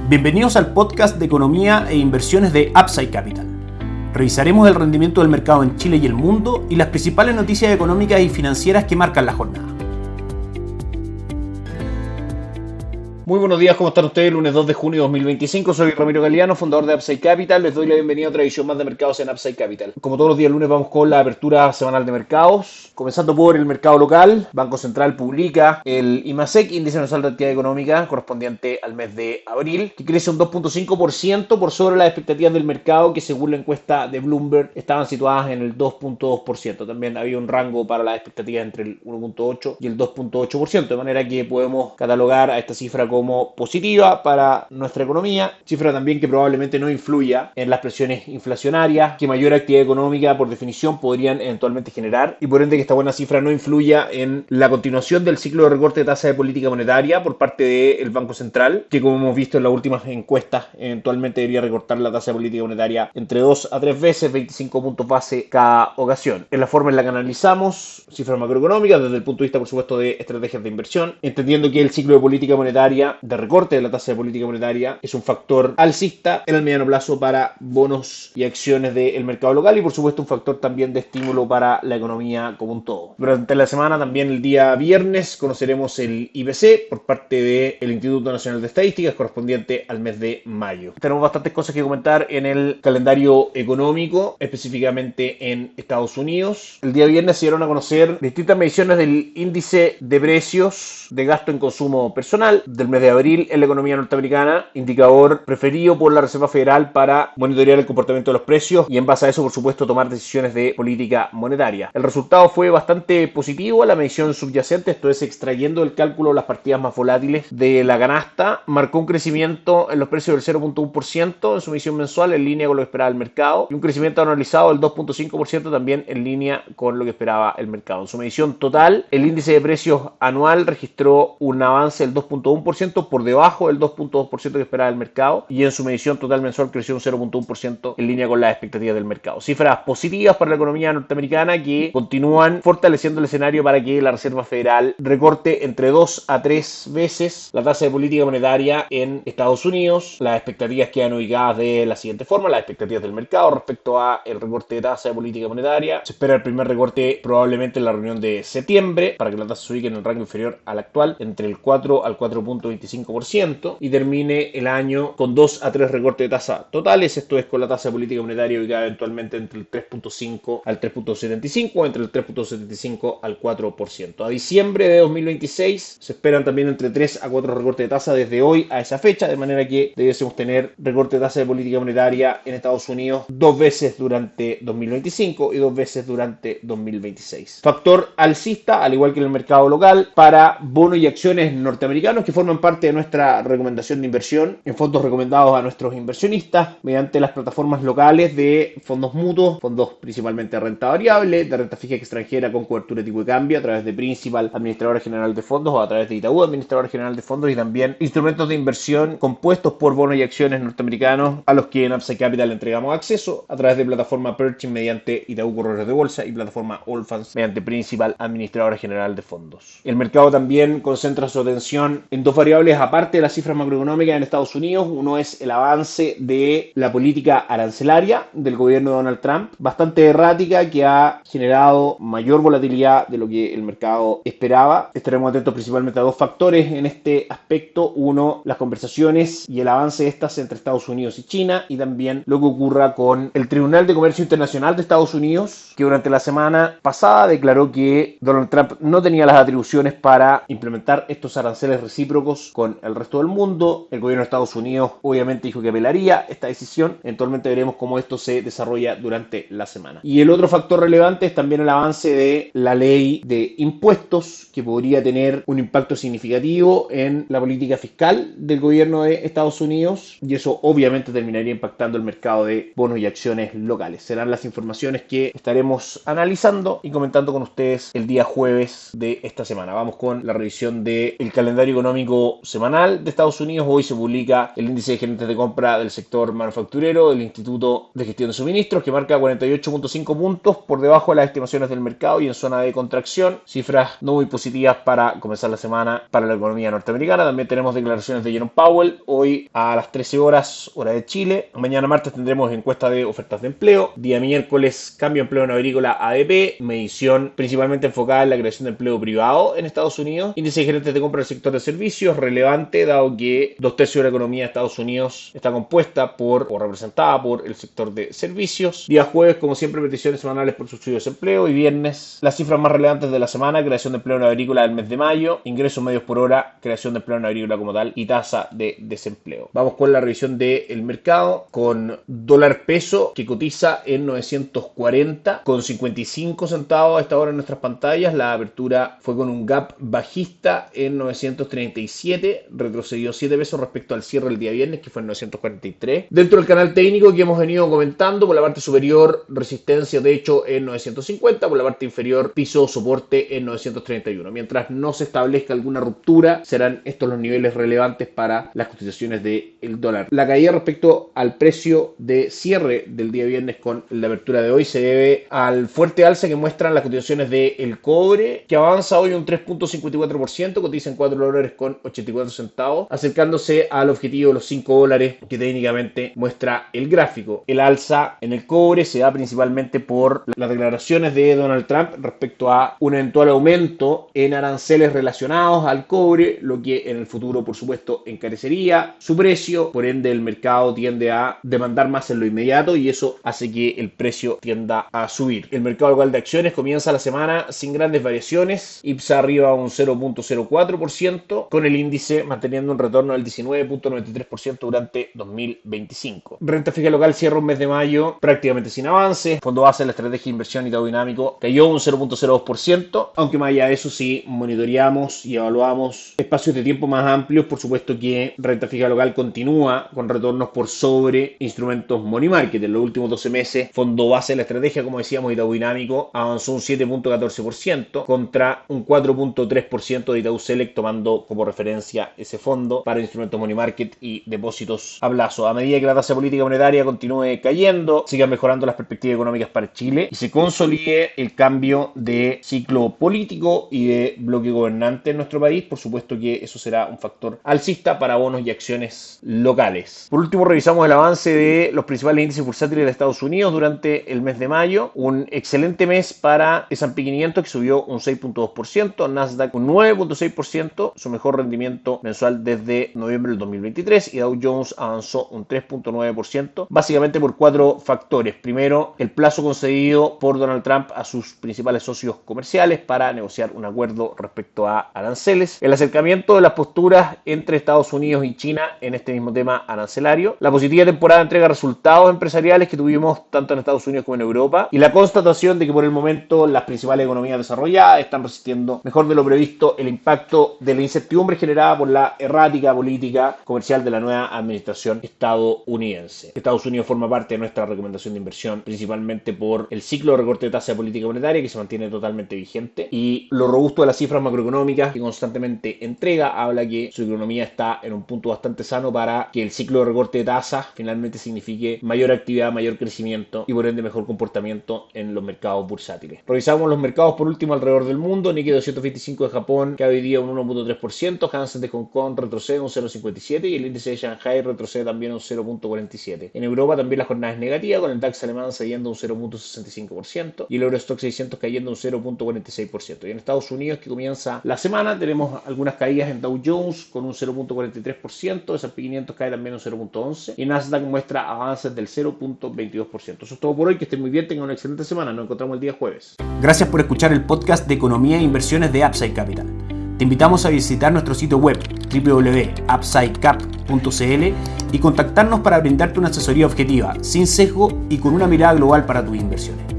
Bienvenidos al podcast de economía e inversiones de Upside Capital. Revisaremos el rendimiento del mercado en Chile y el mundo y las principales noticias económicas y financieras que marcan la jornada. Muy buenos días, ¿cómo están ustedes? Lunes 2 de junio de 2025, soy Ramiro Galeano, fundador de Upside Capital. Les doy la bienvenida a otra edición más de mercados en Upside Capital. Como todos los días lunes vamos con la apertura semanal de mercados. Comenzando por el mercado local, Banco Central publica el IMASEC, Índice Mensual de Actividad Económica, correspondiente al mes de abril, que crece un 2.5% por sobre las expectativas del mercado, que según la encuesta de Bloomberg estaban situadas en el 2.2%. También había un rango para las expectativas entre el 1.8% y el 2.8%, de manera que podemos catalogar a esta cifra como positiva para nuestra economía, cifra también que probablemente no influya en las presiones inflacionarias que mayor actividad económica por definición podrían eventualmente generar, y por ende que esta buena cifra no influya en la continuación del ciclo de recorte de tasa de política monetaria por parte del Banco Central, que como hemos visto en las últimas encuestas eventualmente debería recortar la tasa de política monetaria entre 2 a 3 veces, 25 puntos base cada ocasión. En la forma en la que analizamos cifras macroeconómicas desde el punto de vista, por supuesto, de estrategias de inversión, entendiendo que el ciclo de política monetaria de recorte de la tasa de política monetaria es un factor alcista en el mediano plazo para bonos y acciones del mercado local y por supuesto un factor también de estímulo para la economía como un todo. Durante la semana, también el día viernes, conoceremos el IPC por parte del Instituto Nacional de Estadísticas correspondiente al mes de mayo. Tenemos bastantes cosas que comentar en el calendario económico, específicamente en Estados Unidos. El día viernes se dieron a conocer distintas mediciones del índice de precios de gasto en consumo personal del mes de abril en la economía norteamericana, indicador preferido por la Reserva Federal para monitorear el comportamiento de los precios y en base a eso, por supuesto, tomar decisiones de política monetaria. El resultado fue bastante positivo a la medición subyacente, esto es, extrayendo del cálculo las partidas más volátiles de la canasta, marcó un crecimiento en los precios del 0.1% en su medición mensual, en línea con lo que esperaba el mercado, y un crecimiento anualizado del 2.5% también en línea con lo que esperaba el mercado. En su medición total, el índice de precios anual registró un avance del 2.1%, por debajo del 2.2% que esperaba el mercado, y en su medición total mensual creció un 0.1% en línea con las expectativas del mercado. Cifras positivas para la economía norteamericana que continúan fortaleciendo el escenario para que la Reserva Federal recorte entre 2 a 3 veces la tasa de política monetaria en Estados Unidos. Las expectativas quedan ubicadas de la siguiente forma: las expectativas del mercado respecto a el recorte de tasa de política monetaria. Se espera el primer recorte probablemente en la reunión de septiembre, para que la tasa se ubique en el rango inferior al actual, entre el 4 al 4.25%, y termine el año con 2 a 3 recortes de tasa totales, esto es, con la tasa de política monetaria ubicada eventualmente entre el 3.5 al 3.75 o entre el 3.75 al 4%. A diciembre de 2026 se esperan también entre 3 a 4 recortes de tasa desde hoy a esa fecha, de manera que debiésemos tener recorte de tasa de política monetaria en Estados Unidos 2 veces durante 2025 y 2 veces durante 2026. Factor alcista, al igual que en el mercado local, para bonos y acciones norteamericanos que forman parte de nuestra recomendación de inversión en fondos recomendados a nuestros inversionistas mediante las plataformas locales de fondos mutuos, fondos principalmente de renta variable, de renta fija extranjera con cobertura de tipo de cambio a través de Principal, Administradora General de Fondos, o a través de Itaú, Administradora General de Fondos, y también instrumentos de inversión compuestos por bonos y acciones norteamericanos a los que en Upside Capital entregamos acceso a través de plataforma Pershing mediante Itaú Corredores de Bolsa y plataforma Allfunds mediante Principal, Administradora General de Fondos. El mercado también concentra su atención en dos variables aparte de las cifras macroeconómicas en Estados Unidos. Uno es el avance de la política arancelaria del gobierno de Donald Trump, bastante errática, que ha generado mayor volatilidad de lo que el mercado esperaba. Estaremos atentos principalmente a dos factores en este aspecto: uno, las conversaciones y el avance de estas entre Estados Unidos y China, y también lo que ocurra con el Tribunal de Comercio Internacional de Estados Unidos, que durante la semana pasada declaró que Donald Trump no tenía las atribuciones para implementar estos aranceles recíprocos con el resto del mundo. El gobierno de Estados Unidos obviamente dijo que apelaría esta decisión. Eventualmente veremos cómo esto se desarrolla durante la semana. Y el otro factor relevante es también el avance de la ley de impuestos, que podría tener un impacto significativo en la política fiscal del gobierno de Estados Unidos, y eso obviamente terminaría impactando el mercado de bonos y acciones locales. Serán las informaciones que estaremos analizando y comentando con ustedes el día jueves de esta semana. Vamos con la revisión del calendario económico mercado semanal de Estados Unidos. Hoy se publica el índice de gerentes de compra del sector manufacturero del Instituto de Gestión de Suministros, que marca 48.5 puntos por debajo de las estimaciones del mercado y en zona de contracción. Cifras no muy positivas para comenzar la semana para la economía norteamericana. También tenemos declaraciones de Jerome Powell hoy a las 13 horas, hora de Chile. Mañana martes tendremos encuesta de ofertas de empleo. Día miércoles, cambio de empleo en agrícola ADP, medición principalmente enfocada en la creación de empleo privado en Estados Unidos. Índice de gerentes de compra del sector de servicios, relevante dado que 2/3 de la economía de Estados Unidos está compuesta o representada por el sector de servicios. Día jueves, como siempre, peticiones semanales por subsidio de desempleo. Y viernes, las cifras más relevantes de la semana: creación de empleo en agrícola del mes de mayo, ingresos medios por hora, creación de empleo en agrícola como tal y tasa de desempleo. Vamos con la revisión del mercado, con dólar peso que cotiza en 940,55 centavos a esta hora en nuestras pantallas. La apertura fue con un gap bajista en 937, retrocedió 7 pesos respecto al cierre del día viernes, que fue en 943. Dentro del canal técnico que hemos venido comentando, por la parte superior resistencia de hecho en 950, por la parte inferior piso soporte en 931. Mientras no se establezca alguna ruptura, serán estos los niveles relevantes para las cotizaciones del dólar. La caída respecto al precio de cierre del día viernes con la apertura de hoy se debe al fuerte alza que muestran las cotizaciones del cobre, que avanza hoy un 3.54%, cotiza en $4.84, acercándose al objetivo de los $5 que técnicamente muestra el gráfico. El alza en el cobre se da principalmente por las declaraciones de Donald Trump respecto a un eventual aumento en aranceles relacionados al cobre, lo que en el futuro, por supuesto, encarecería su precio. Por ende, el mercado tiende a demandar más en lo inmediato y eso hace que el precio tienda a subir. El mercado local de acciones comienza la semana sin grandes variaciones. IPSA arriba un 0.04%, con el índice manteniendo un retorno del 19.93% durante 2025. Renta fija local cierra un mes de mayo prácticamente sin avance. Fondo base de la estrategia de inversión Itaú Dinámico cayó un 0.02%, aunque más allá de eso sí monitoreamos y evaluamos espacios de tiempo más amplios. Por supuesto que renta fija local continúa con retornos por sobre instrumentos money market. En los últimos 12 meses, fondo base de la estrategia, como decíamos, Itaú Dinámico avanzó un 7.14% contra un 4.3% de Itaú Select, tomando como referencia ese fondo para instrumentos money market y depósitos a plazo. A medida que la tasa política monetaria continúe cayendo, sigan mejorando las perspectivas económicas para Chile y se consolide el cambio de ciclo político y de bloque gobernante en nuestro país, por supuesto que eso será un factor alcista para bonos y acciones locales. Por último, revisamos el avance de los principales índices bursátiles de Estados Unidos durante el mes de mayo. Un excelente mes para S&P 500, que subió un 6.2%, Nasdaq un 9.6%, su mejor rendimiento mensual desde noviembre del 2023, y Dow Jones avanzó un 3.9%, básicamente por 4 factores. Primero, el plazo concedido por Donald Trump a sus principales socios comerciales para negociar un acuerdo respecto a aranceles, el acercamiento de las posturas entre Estados Unidos y China en este mismo tema arancelario, la positiva temporada de entrega de resultados empresariales que tuvimos tanto en Estados Unidos como en Europa, y la constatación de que por el momento las principales economías desarrolladas están resistiendo mejor de lo previsto el impacto de la incertidumbre generada por la errática política comercial de la nueva administración estadounidense. Estados Unidos forma parte de nuestra recomendación de inversión principalmente por el ciclo de recorte de tasa de política monetaria, que se mantiene totalmente vigente, y lo robusto de las cifras macroeconómicas que constantemente entrega habla que su economía está en un punto bastante sano para que el ciclo de recorte de tasas finalmente signifique mayor actividad, mayor crecimiento y por ende mejor comportamiento en los mercados bursátiles. Revisamos los mercados por último alrededor del mundo. Nikkei 225 de Japón cae hoy día un 1.3%, Hansen de Hong Kong retrocede un 0.57% y el índice de Shanghai retrocede también un 0.47%. En Europa también la jornada es negativa, con el DAX alemán cayendo un 0.65% y el Eurostoxx 600 cayendo un 0.46%. Y en Estados Unidos, que comienza la semana, tenemos algunas caídas en Dow Jones con un 0.43%, S&P 500 cae también un 0.11% y Nasdaq muestra avances del 0.22%. Eso es todo por hoy, que estén muy bien, tengan una excelente semana, nos encontramos el día jueves. Gracias por escuchar el podcast de Economía e Inversiones de Upside Capital. Te invitamos a visitar nuestro sitio web www.upsidecap.cl y contactarnos para brindarte una asesoría objetiva, sin sesgo y con una mirada global para tus inversiones.